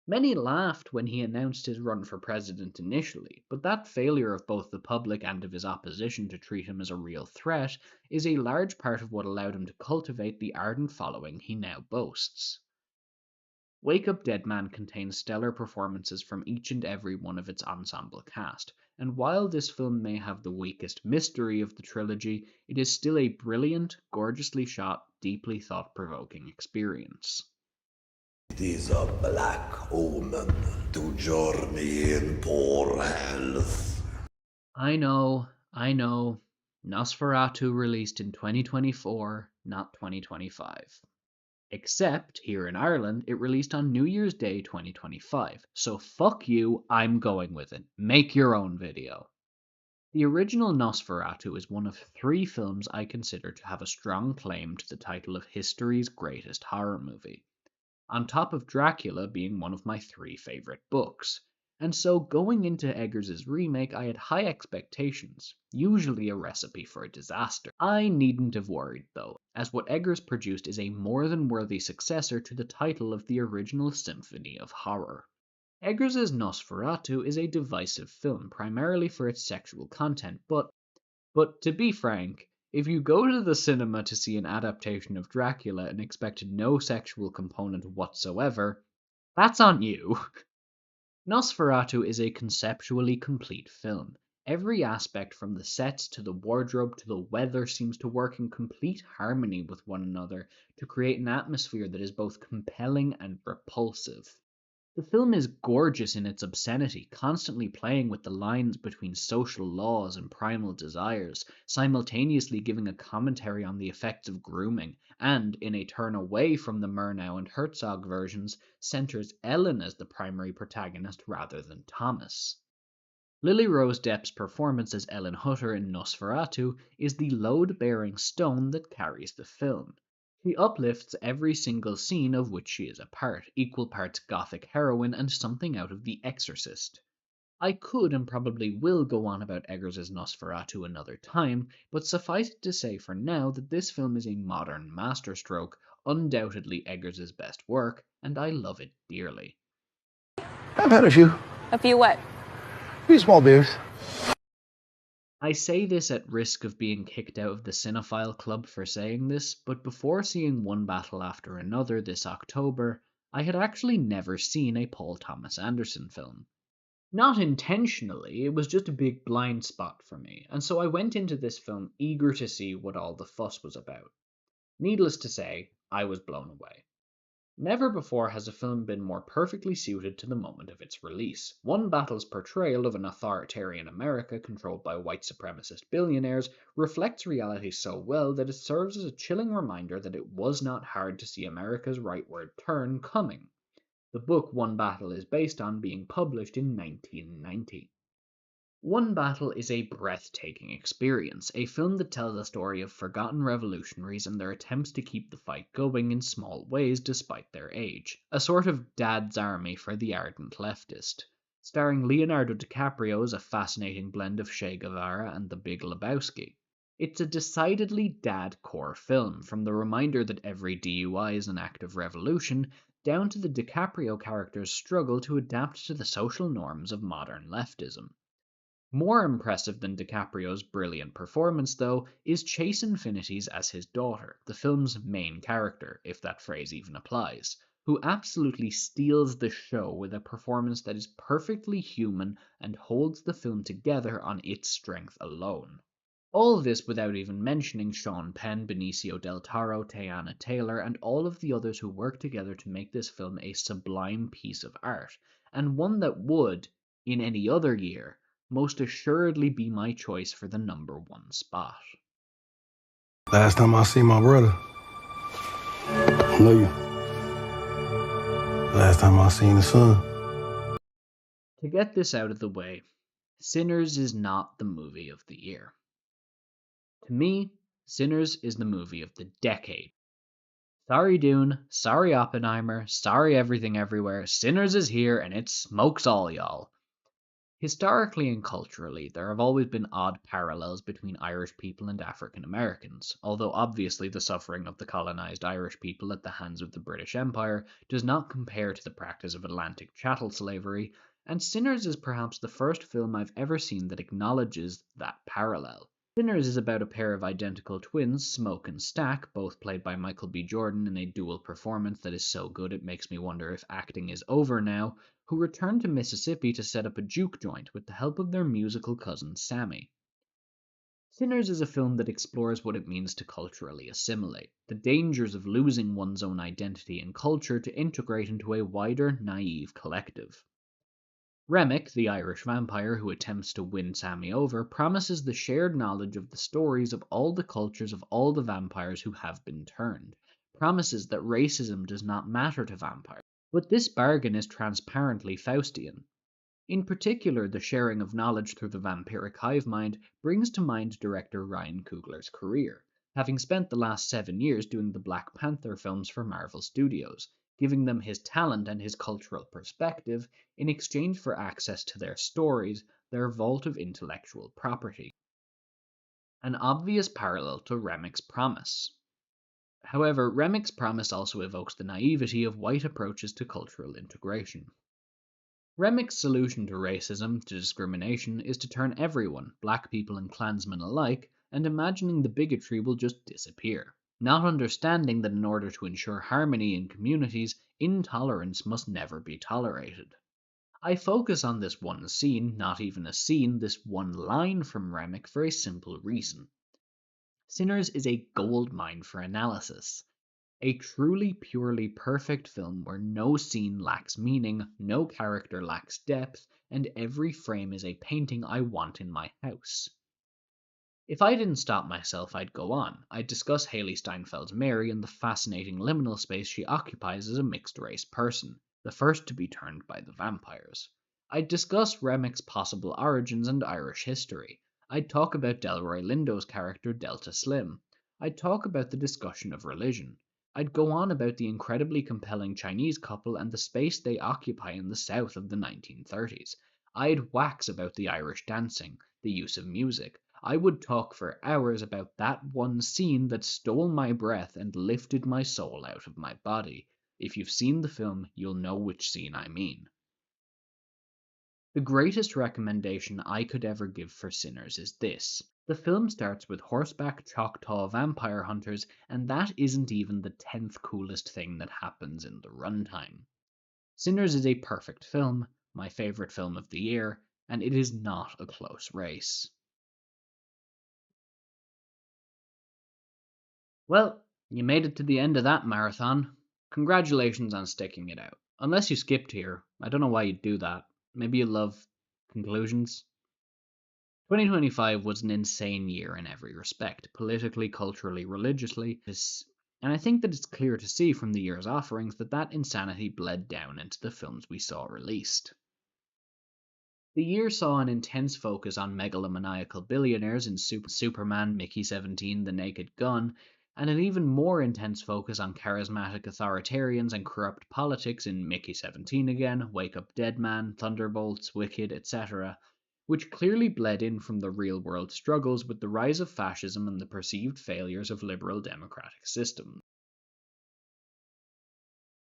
Speaker 2: Many laughed when he announced his run for president initially, but that failure of both the public and of his opposition to treat him as a real threat is a large part of what allowed him to cultivate the ardent following he now boasts. Wake Up Dead Man contains stellar performances from each and every one of its ensemble cast, and while this film may have the weakest mystery of the trilogy, it is still a brilliant, gorgeously shot, deeply thought-provoking experience.
Speaker 8: It is a black omen to journey in poor health.
Speaker 2: I know. Nosferatu released in 2024, not 2025. Except, here in Ireland, it released on New Year's Day 2025. So fuck you, I'm going with it. Make your own video. The original Nosferatu is one of 3 films I consider to have a strong claim to the title of history's greatest horror movie, on top of Dracula being one of my 3 favorite books. And so going into Eggers' remake, I had high expectations, usually a recipe for a disaster. I needn't have worried though, as what Eggers produced is a more than worthy successor to the title of the original symphony of horror. Eggers' Nosferatu is a divisive film, primarily for its sexual content, but to be frank, if you go to the cinema to see an adaptation of Dracula and expect no sexual component whatsoever, that's on you. Nosferatu is a conceptually complete film. Every aspect from the sets to the wardrobe to the weather seems to work in complete harmony with one another to create an atmosphere that is both compelling and repulsive. The film is gorgeous in its obscenity, constantly playing with the lines between social laws and primal desires, simultaneously giving a commentary on the effects of grooming, and, in a turn away from the Murnau and Herzog versions, centers Ellen as the primary protagonist rather than Thomas. Lily Rose Depp's performance as Ellen Hutter in Nosferatu is the load-bearing stone that carries the film. She uplifts every single scene of which she is a part, equal parts gothic heroine and something out of The Exorcist. I could and probably will go on about Eggers' Nosferatu another time, but suffice it to say for now that this film is a modern masterstroke, undoubtedly Eggers' best work, and I love it dearly.
Speaker 12: I've had a few.
Speaker 9: A few what?
Speaker 12: A few small beers.
Speaker 2: I say this at risk of being kicked out of the Cinephile Club for saying this, but before seeing One Battle After Another this October, I had actually never seen a Paul Thomas Anderson film. Not intentionally, it was just a big blind spot for me, and so I went into this film eager to see what all the fuss was about. Needless to say, I was blown away. Never before has a film been more perfectly suited to the moment of its release. One Battle's portrayal of an authoritarian America controlled by white supremacist billionaires reflects reality so well that it serves as a chilling reminder that it was not hard to see America's rightward turn coming. The book One Battle is based on being published in 1990. One Battle is a breathtaking experience, a film that tells a story of forgotten revolutionaries and their attempts to keep the fight going in small ways despite their age, a sort of Dad's Army for the ardent leftist. Starring Leonardo DiCaprio as a fascinating blend of Che Guevara and the Big Lebowski. It's a decidedly dad-core film, from the reminder that every DUI is an act of revolution, down to the DiCaprio character's struggle to adapt to the social norms of modern leftism. More impressive than DiCaprio's brilliant performance, though, is Chase Infinity's as his daughter, the film's main character, if that phrase even applies, who absolutely steals the show with a performance that is perfectly human and holds the film together on its strength alone. All this without even mentioning Sean Penn, Benicio del Toro, Teyana Taylor, and all of the others who work together to make this film a sublime piece of art, and one that would, in any other year, most assuredly be my choice for the #1 spot.
Speaker 12: Last time I see my brother, Lou. Last time I seen the sun.
Speaker 2: To get this out of the way, Sinners is not the movie of the year. To me, Sinners is the movie of the decade. Sorry Dune, sorry Oppenheimer, sorry Everything Everywhere, Sinners is here and it smokes all y'all. Historically and culturally, there have always been odd parallels between Irish people and African Americans, although obviously the suffering of the colonized Irish people at the hands of the British Empire does not compare to the practice of Atlantic chattel slavery, and Sinners is perhaps the first film I've ever seen that acknowledges that parallel. Sinners is about a pair of identical twins, Smoke and Stack, both played by Michael B. Jordan in a dual performance that is so good it makes me wonder if acting is over now, who return to Mississippi to set up a juke joint with the help of their musical cousin Sammy. Sinners is a film that explores what it means to culturally assimilate, the dangers of losing one's own identity and culture to integrate into a wider, naive collective. Remick, the Irish vampire who attempts to win Sammy over, promises the shared knowledge of the stories of all the cultures of all the vampires who have been turned, promises that racism does not matter to vampires. But this bargain is transparently Faustian. In particular, the sharing of knowledge through the vampiric hive mind brings to mind director Ryan Coogler's career, having spent the last 7 years doing the Black Panther films for Marvel Studios, giving them his talent and his cultural perspective in exchange for access to their stories, their vault of intellectual property. An obvious parallel to Remick's promise. However, Remick's promise also evokes the naivety of white approaches to cultural integration. Remick's solution to racism, to discrimination, is to turn everyone, black people and Klansmen alike, and imagining the bigotry will just disappear, not understanding that in order to ensure harmony in communities, intolerance must never be tolerated. I focus on this one scene, not even a scene, this one line from Remick for a simple reason. Sinners is a goldmine for analysis. A truly, purely perfect film where no scene lacks meaning, no character lacks depth, and every frame is a painting I want in my house. If I didn't stop myself, I'd go on. I'd discuss Hailee Steinfeld's Mary and the fascinating liminal space she occupies as a mixed-race person, the first to be turned by the vampires. I'd discuss Remek's possible origins and Irish history. I'd talk about Delroy Lindo's character Delta Slim. I'd talk about the discussion of religion. I'd go on about the incredibly compelling Chinese couple and the space they occupy in the South of the 1930s. I'd wax about the Irish dancing, the use of music. I would talk for hours about that one scene that stole my breath and lifted my soul out of my body. If you've seen the film, you'll know which scene I mean. The greatest recommendation I could ever give for Sinners is this. The film starts with horseback Choctaw vampire hunters, and that isn't even the 10th coolest thing that happens in the runtime. Sinners is a perfect film, my favourite film of the year, and it is not a close race. Well, you made it to the end of that marathon. Congratulations on sticking it out. Unless you skipped here, I don't know why you'd do that. Maybe you love conclusions? 2025 was an insane year in every respect, politically, culturally, religiously, and I think that it's clear to see from the year's offerings that insanity bled down into the films we saw released. The year saw an intense focus on megalomaniacal billionaires in Superman, Mickey 17, The Naked Gun, and an even more intense focus on charismatic authoritarians and corrupt politics in Mickey 17 again, Wake Up Dead Man, Thunderbolts, Wicked, etc., which clearly bled in from the real-world struggles with the rise of fascism and the perceived failures of liberal democratic systems.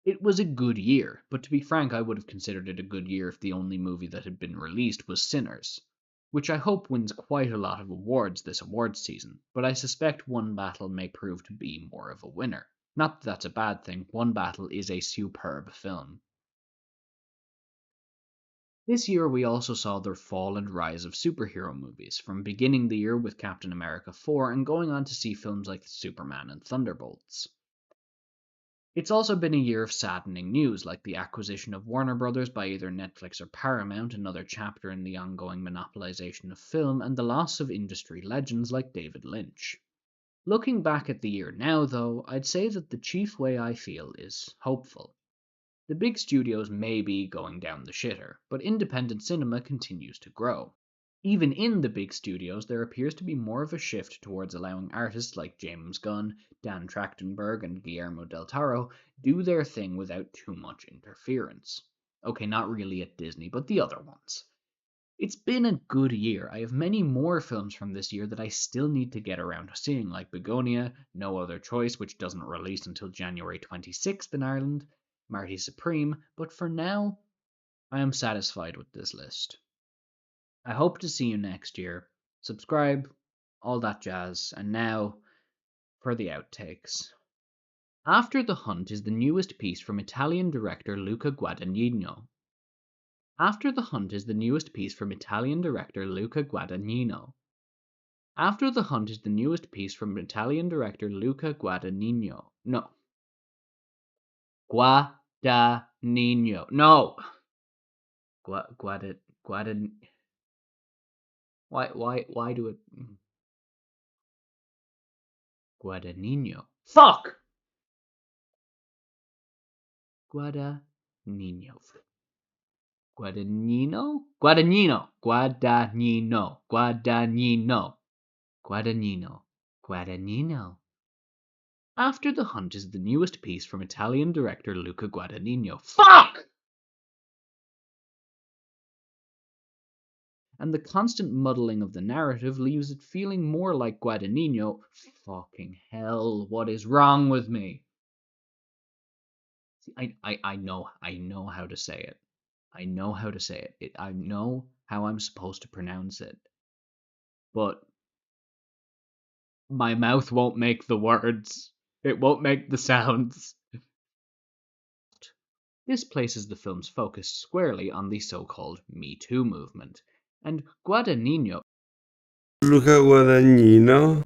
Speaker 2: It was a good year, but to be frank, I would have considered it a good year if the only movie that had been released was Sinners, which I hope wins quite a lot of awards this awards season, but I suspect One Battle may prove to be more of a winner. Not that that's a bad thing, One Battle is a superb film. This year we also saw the fall and rise of superhero movies, from beginning the year with Captain America 4 and going on to see films like Superman and Thunderbolts. It's also been a year of saddening news, like the acquisition of Warner Brothers by either Netflix or Paramount, another chapter in the ongoing monopolization of film, and the loss of industry legends like David Lynch. Looking back at the year now, though, I'd say that the chief way I feel is hopeful. The big studios may be going down the shitter, but independent cinema continues to grow. Even in the big studios, there appears to be more of a shift towards allowing artists like James Gunn, Dan Trachtenberg, and Guillermo del Toro do their thing without too much interference. Okay, not really at Disney, but the other ones. It's been a good year. I have many more films from this year that I still need to get around to seeing, like Begonia, No Other Choice, which doesn't release until January 26th in Ireland, Marty Supreme, but for now, I am satisfied with this list. I hope to see you next year. Subscribe, all that jazz, and now for the outtakes. After the Hunt is the newest piece from Italian director Luca Guadagnino. After the Hunt is the newest piece from Italian director Luca Guadagnino. After the Hunt is the newest piece from Italian director Luca Guadagnino. No. Guadagnino. No. Why do it? Guadagnino. Fuck! Guadagnino. Guadagnino? Guadagnino. Guadagnino. Guadagnino. Guadagnino. Guadagnino. After the Hunt is the newest piece from Italian director Luca Guadagnino. Fuck! And the constant muddling of the narrative leaves it feeling more like Guadagnino. Fucking hell, what is wrong with me? See, I know how to say it. I know how to say it. I know how I'm supposed to pronounce it. But my mouth won't make the words. It won't make the sounds. This places the film's focus squarely on the so-called Me Too movement, and Guadagnino.
Speaker 13: Luca Guadagnino.